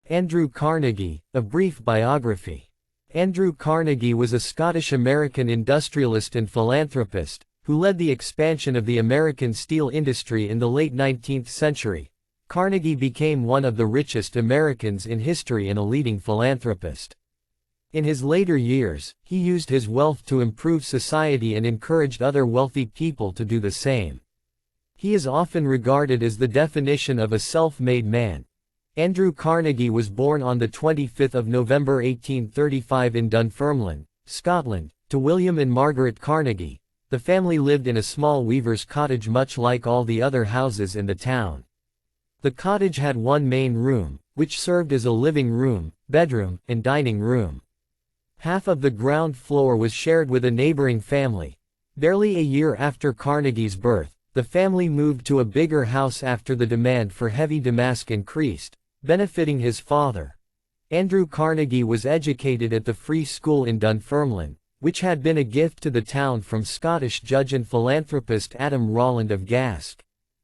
Andrew Carnegie, A Brief Biography. Andrew Carnegie was a Scottish-American industrialist and philanthropist, who led the expansion of the American steel industry in the late 19th century. Carnegie became one of the richest Americans in history and a leading philanthropist. In his later years, he used his wealth to improve society and encouraged other wealthy people to do the same. He is often regarded as the definition of a self-made man. Andrew Carnegie was born on the 25th of November 1835 in Dunfermline, Scotland, to William and Margaret Carnegie. The family lived in a small weaver's cottage much like all the other houses in the town. The cottage had one main room, which served as a living room, bedroom, and dining room. Half of the ground floor was shared with a neighboring family. Barely a year after Carnegie's birth, the family moved to a bigger house after the demand for heavy damask increased, benefiting his father. Andrew Carnegie was educated at the Free School in Dunfermline, which had been a gift to the town from Scottish judge and philanthropist Adam Rowland of Gask.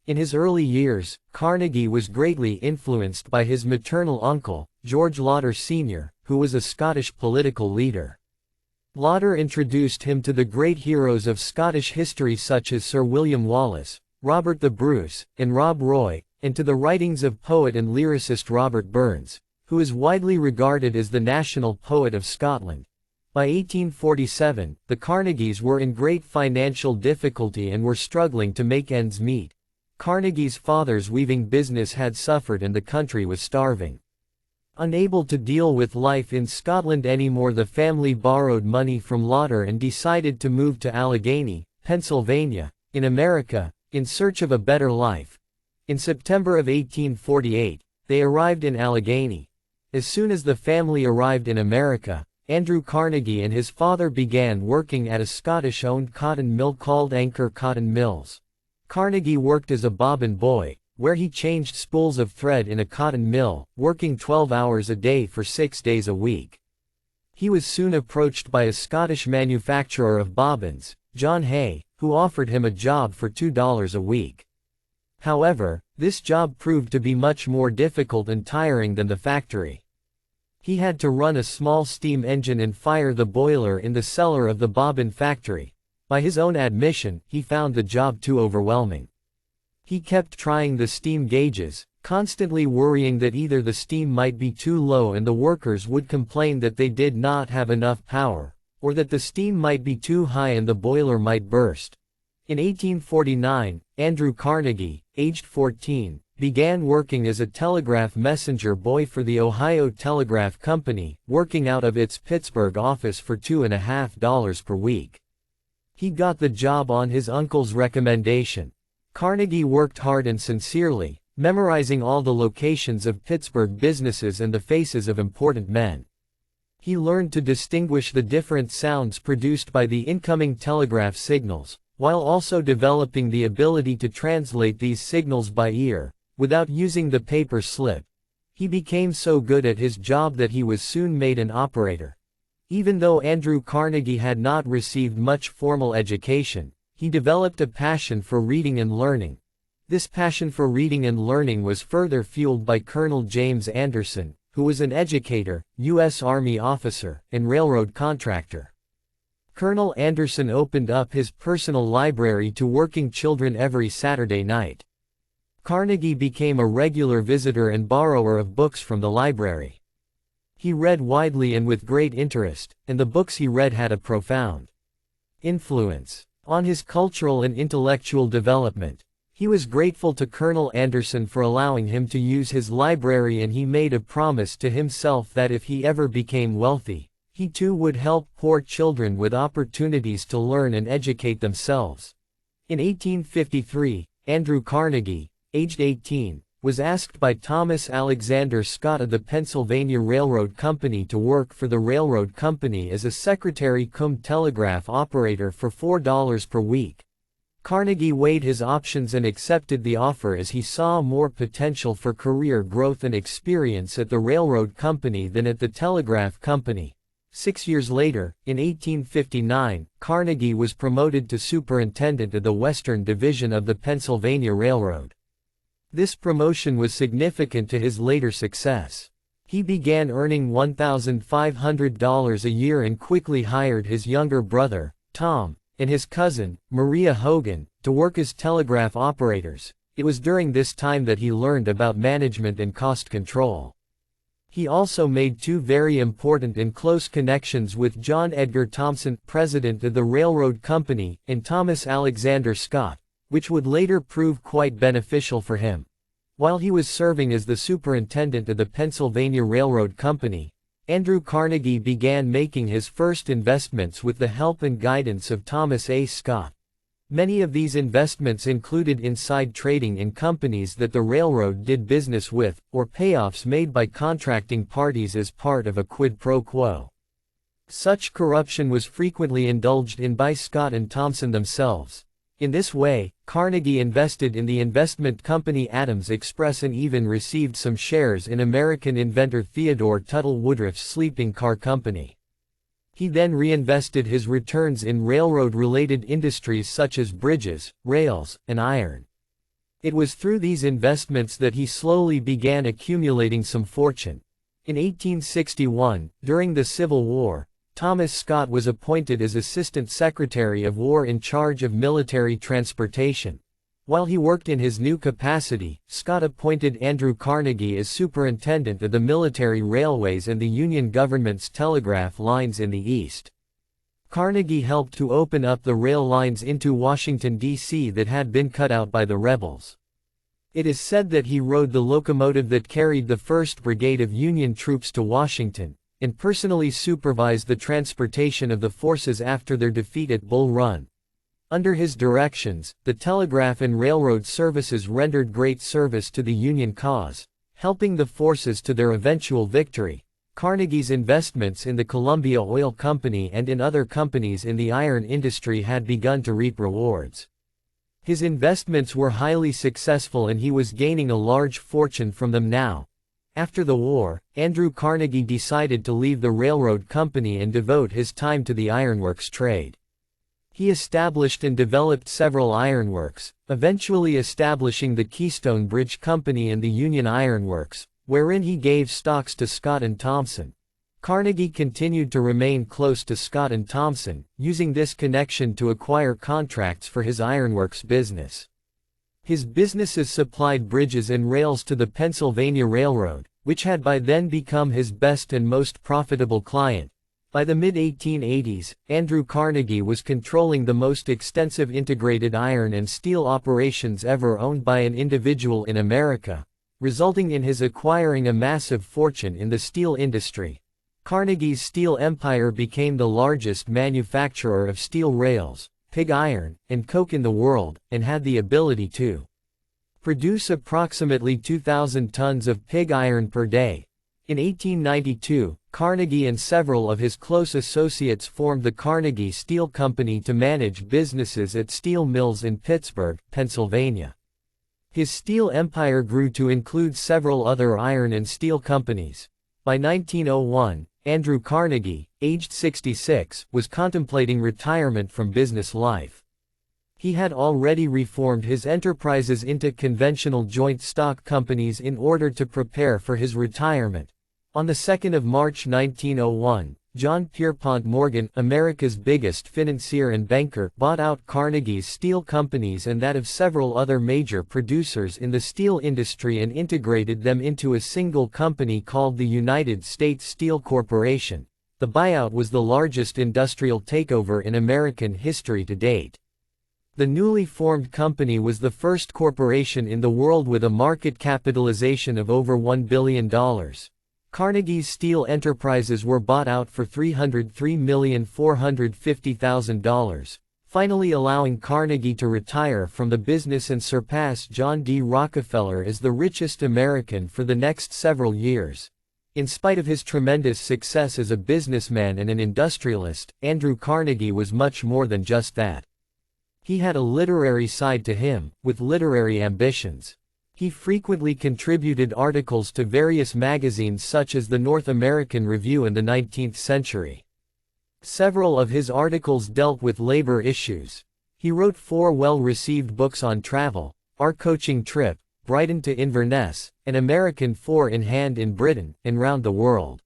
In his early years, Carnegie was greatly influenced by his maternal uncle, George Lauder Sr., who was a Scottish political leader. Lauder introduced him to the great heroes of Scottish history such as Sir William Wallace, Robert the Bruce, and Rob Roy, and to the writings of poet and lyricist Robert Burns, who is widely regarded as the national poet of Scotland. By 1847, the Carnegies were in great financial difficulty and were struggling to make ends meet. Carnegie's father's weaving business had suffered and the country was starving. Unable to deal with life in Scotland anymore, the family borrowed money from Lauder and decided to move to Allegheny, Pennsylvania, in America, in search of a better life. In September of 1848, they arrived in Allegheny. As soon as the family arrived in America, Andrew Carnegie and his father began working at a Scottish-owned cotton mill called Anchor Cotton Mills. Carnegie worked as a bobbin boy, where he changed spools of thread in a cotton mill, working 12 hours a day for 6 days a week. He was soon approached by a Scottish manufacturer of bobbins, John Hay, who offered him a job for $2 a week. However, this job proved to be much more difficult and tiring than the factory. He had to run a small steam engine and fire the boiler in the cellar of the bobbin factory. By his own admission, he found the job too overwhelming. He kept trying the steam gauges, constantly worrying that either the steam might be too low and the workers would complain that they did not have enough power, or that the steam might be too high and the boiler might burst. In 1849, Andrew Carnegie, aged 14, began working as a telegraph messenger boy for the Ohio Telegraph Company, working out of its Pittsburgh office for $2.50 per week. He got the job on his uncle's recommendation. Carnegie worked hard and sincerely, memorizing all the locations of Pittsburgh businesses and the faces of important men. He learned to distinguish the different sounds produced by the incoming telegraph signals, while also developing the ability to translate these signals by ear, without using the paper slip. He became so good at his job that he was soon made an operator. Even though Andrew Carnegie had not received much formal education, he developed a passion for reading and learning. This passion for reading and learning was further fueled by Colonel James Anderson, who was an educator, U.S. Army officer, and railroad contractor. Colonel Anderson opened up his personal library to working children every Saturday night. Carnegie became a regular visitor and borrower of books from the library. He read widely and with great interest, and the books he read had a profound influence on his cultural and intellectual development. He was grateful to Colonel Anderson for allowing him to use his library, and he made a promise to himself that if he ever became wealthy, he too would help poor children with opportunities to learn and educate themselves. In 1853, Andrew Carnegie, aged 18, was asked by Thomas Alexander Scott of the Pennsylvania Railroad Company to work for the railroad company as a secretary-cum-telegraph operator for $4 per week. Carnegie weighed his options and accepted the offer as he saw more potential for career growth and experience at the railroad company than at the telegraph company. 6 years later, in 1859, Carnegie was promoted to superintendent of the Western Division of the Pennsylvania Railroad. This promotion was significant to his later success. He began earning $1,500 a year and quickly hired his younger brother, Tom, and his cousin, Maria Hogan, to work as telegraph operators. It was during this time that he learned about management and cost control. He also made two very important and close connections with John Edgar Thompson, president of the railroad company, and Thomas Alexander Scott, which would later prove quite beneficial for him. While he was serving as the superintendent of the Pennsylvania Railroad Company, Andrew Carnegie began making his first investments with the help and guidance of Thomas A. Scott. Many of these investments included inside trading in companies that the railroad did business with, or payoffs made by contracting parties as part of a quid pro quo. Such corruption was frequently indulged in by Scott and Thompson themselves. In this way, Carnegie invested in the investment company Adams Express and even received some shares in American inventor Theodore Tuttle Woodruff's sleeping car company. He then reinvested his returns in railroad-related industries such as bridges, rails, and iron. It was through these investments that he slowly began accumulating some fortune. In 1861, during the Civil War, Thomas Scott was appointed as Assistant Secretary of War in charge of military transportation. While he worked in his new capacity, Scott appointed Andrew Carnegie as superintendent of the military railways and the Union government's telegraph lines in the East. Carnegie helped to open up the rail lines into Washington, D.C. that had been cut out by the rebels. It is said that he rode the locomotive that carried the 1st Brigade of Union troops to Washington, and personally supervised the transportation of the forces after their defeat at Bull Run. Under his directions, the telegraph and railroad services rendered great service to the Union cause, helping the forces to their eventual victory. Carnegie's investments in the Columbia Oil Company and in other companies in the iron industry had begun to reap rewards. His investments were highly successful and he was gaining a large fortune from them now. After the war, Andrew Carnegie decided to leave the railroad company and devote his time to the ironworks trade. He established and developed several ironworks, eventually establishing the Keystone Bridge Company and the Union Iron Works, wherein he gave stocks to Scott and Thompson. Carnegie continued to remain close to Scott and Thompson, using this connection to acquire contracts for his ironworks business. His businesses supplied bridges and rails to the Pennsylvania Railroad, which had by then become his best and most profitable client. By the mid-1880s, Andrew Carnegie was controlling the most extensive integrated iron and steel operations ever owned by an individual in America, resulting in his acquiring a massive fortune in the steel industry. Carnegie's steel empire became the largest manufacturer of steel rails, pig iron, and coke in the world, and had the ability to produce approximately 2,000 tons of pig iron per day. In 1892, Carnegie and several of his close associates formed the Carnegie Steel Company to manage businesses at steel mills in Pittsburgh, Pennsylvania. His steel empire grew to include several other iron and steel companies. By 1901, Andrew Carnegie, aged 66, was contemplating retirement from business life. He had already reformed his enterprises into conventional joint stock companies in order to prepare for his retirement. On the 2nd of March 1901, John Pierpont Morgan, America's biggest financier and banker, bought out Carnegie's steel companies and that of several other major producers in the steel industry and integrated them into a single company called the United States Steel Corporation. The buyout was the largest industrial takeover in American history to date. The newly formed company was the first corporation in the world with a market capitalization of over $1 billion. Carnegie's steel enterprises were bought out for $303,450,000, finally allowing Carnegie to retire from the business and surpass John D. Rockefeller as the richest American for the next several years. In spite of his tremendous success as a businessman and an industrialist, Andrew Carnegie was much more than just that. He had a literary side to him, with literary ambitions. He frequently contributed articles to various magazines such as the North American Review and the 19th Century. Several of his articles dealt with labor issues. He wrote 4 well-received books on travel: Our Coaching Trip, Brighton to Inverness, and American Four in Hand in Britain, and round the world.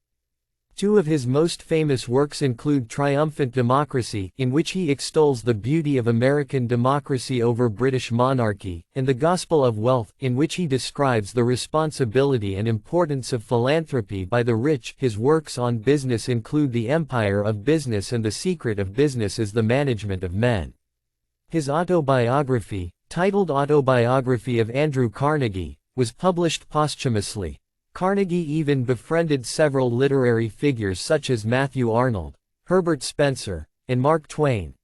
Two of his most famous works include Triumphant Democracy, in which he extols the beauty of American democracy over British monarchy, and The Gospel of Wealth, in which he describes the responsibility and importance of philanthropy by the rich. His works on business include The Empire of Business and The Secret of Business is the Management of Men. His autobiography, titled Autobiography of Andrew Carnegie, was published posthumously. Carnegie even befriended several literary figures such as Matthew Arnold, Herbert Spencer, and Mark Twain.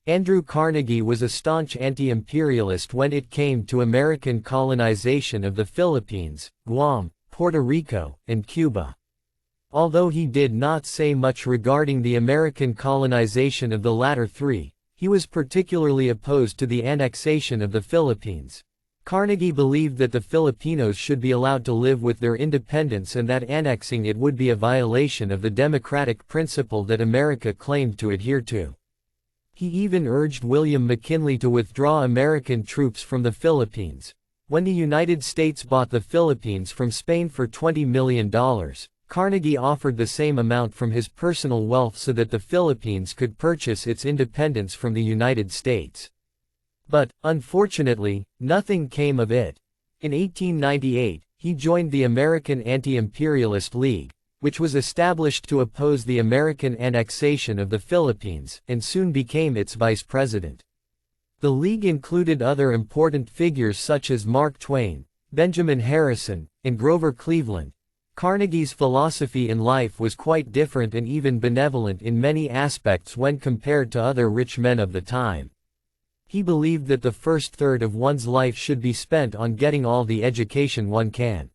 Andrew Carnegie was a staunch anti-imperialist when it came to American colonization of the Philippines, Guam, Puerto Rico, and Cuba. Although he did not say much regarding the American colonization of the latter three, he was particularly opposed to the annexation of the Philippines. Carnegie believed that the Filipinos should be allowed to live with their independence and that annexing it would be a violation of the democratic principle that America claimed to adhere to. He even urged William McKinley to withdraw American troops from the Philippines. When the United States bought the Philippines from Spain for $20 million, Carnegie offered the same amount from his personal wealth so that the Philippines could purchase its independence from the United States. But, unfortunately, nothing came of it. In 1898, he joined the American Anti-Imperialist League, which was established to oppose the American annexation of the Philippines, and soon became its vice president. The League included other important figures such as Mark Twain, Benjamin Harrison, and Grover Cleveland. Carnegie's philosophy in life was quite different and even benevolent in many aspects when compared to other rich men of the time. He believed that the first third of one's life should be spent on getting all the education one can.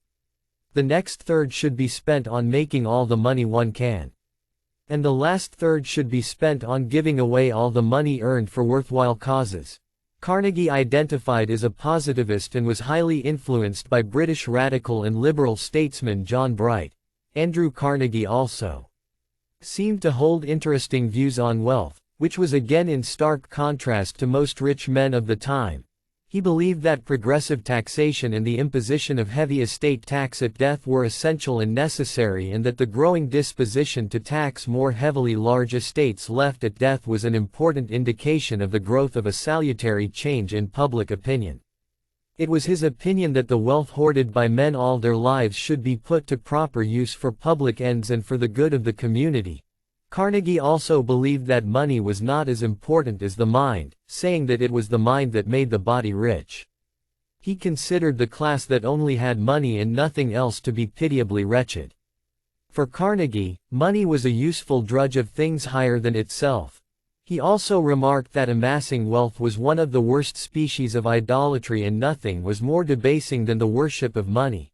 The next third should be spent on making all the money one can. And the last third should be spent on giving away all the money earned for worthwhile causes. Carnegie identified as a positivist and was highly influenced by British radical and liberal statesman John Bright. Andrew Carnegie also seemed to hold interesting views on wealth, which was again in stark contrast to most rich men of the time. He believed that progressive taxation and the imposition of heavy estate tax at death were essential and necessary, and that the growing disposition to tax more heavily large estates left at death was an important indication of the growth of a salutary change in public opinion. It was his opinion that the wealth hoarded by men all their lives should be put to proper use for public ends and for the good of the community. Carnegie also believed that money was not as important as the mind, saying that it was the mind that made the body rich. He considered the class that only had money and nothing else to be pitiably wretched. For Carnegie, money was a useful drudge of things higher than itself. He also remarked that amassing wealth was one of the worst species of idolatry and nothing was more debasing than the worship of money.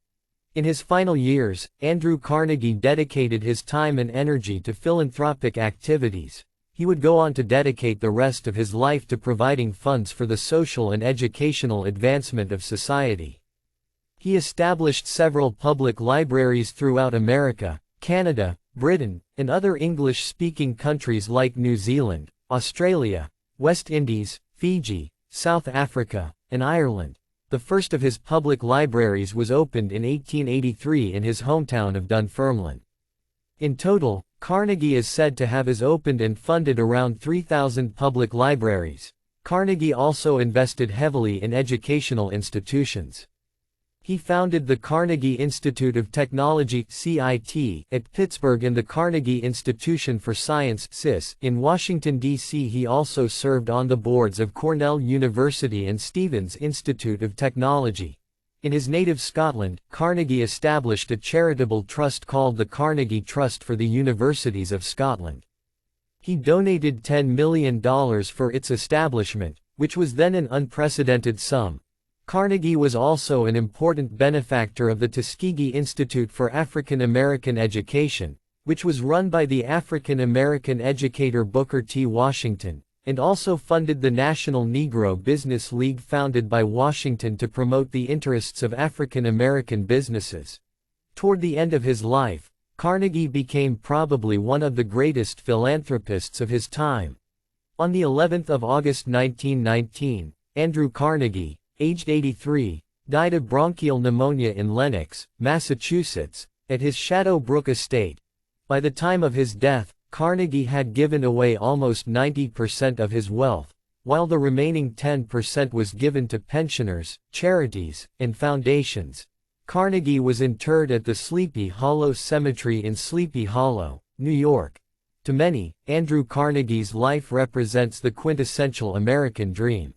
In his final years, Andrew Carnegie dedicated his time and energy to philanthropic activities. He would go on to dedicate the rest of his life to providing funds for the social and educational advancement of society. He established several public libraries throughout America, Canada, Britain, and other English-speaking countries like New Zealand, Australia, West Indies, Fiji, South Africa, and Ireland. The first of his public libraries was opened in 1883 in his hometown of Dunfermline. In total, Carnegie is said to have opened and funded around 3,000 public libraries. Carnegie also invested heavily in educational institutions. He founded the Carnegie Institute of Technology (CIT) at Pittsburgh and the Carnegie Institution for Science (CIS) in Washington, D.C. He also served on the boards of Cornell University and Stevens Institute of Technology. In his native Scotland, Carnegie established a charitable trust called the Carnegie Trust for the Universities of Scotland. He donated $10 million for its establishment, which was then an unprecedented sum. Carnegie was also an important benefactor of the Tuskegee Institute for African American Education, which was run by the African American educator Booker T. Washington, and also funded the National Negro Business League founded by Washington to promote the interests of African American businesses. Toward the end of his life, Carnegie became probably one of the greatest philanthropists of his time. On the 11th of August 1919, Andrew Carnegie, aged 83, died of bronchial pneumonia in Lenox, Massachusetts, at his Shadow Brook estate. By the time of his death, Carnegie had given away almost 90% of his wealth, while the remaining 10% was given to pensioners, charities, and foundations. Carnegie was interred at the Sleepy Hollow Cemetery in Sleepy Hollow, New York. To many, Andrew Carnegie's life represents the quintessential American dream.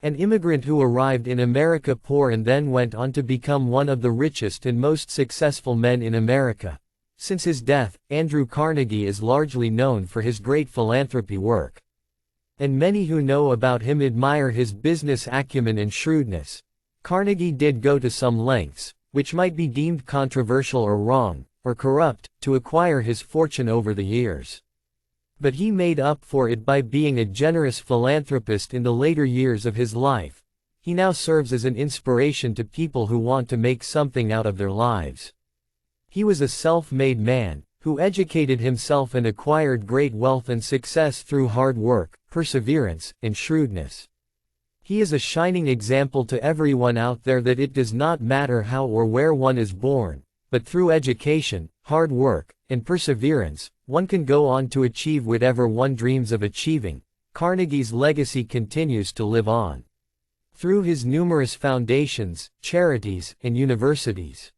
An immigrant who arrived in America poor and then went on to become one of the richest and most successful men in America. Since his death, Andrew Carnegie is largely known for his great philanthropy work. And many who know about him admire his business acumen and shrewdness. Carnegie did go to some lengths, which might be deemed controversial or wrong, or corrupt, to acquire his fortune over the years. But he made up for it by being a generous philanthropist in the later years of his life. He now serves as an inspiration to people who want to make something out of their lives. He was a self-made man, who educated himself and acquired great wealth and success through hard work, perseverance, and shrewdness. He is a shining example to everyone out there that it does not matter how or where one is born, but through education, hard work, and perseverance, one can go on to achieve whatever one dreams of achieving. Carnegie's legacy continues to live on through his numerous foundations, charities, and universities.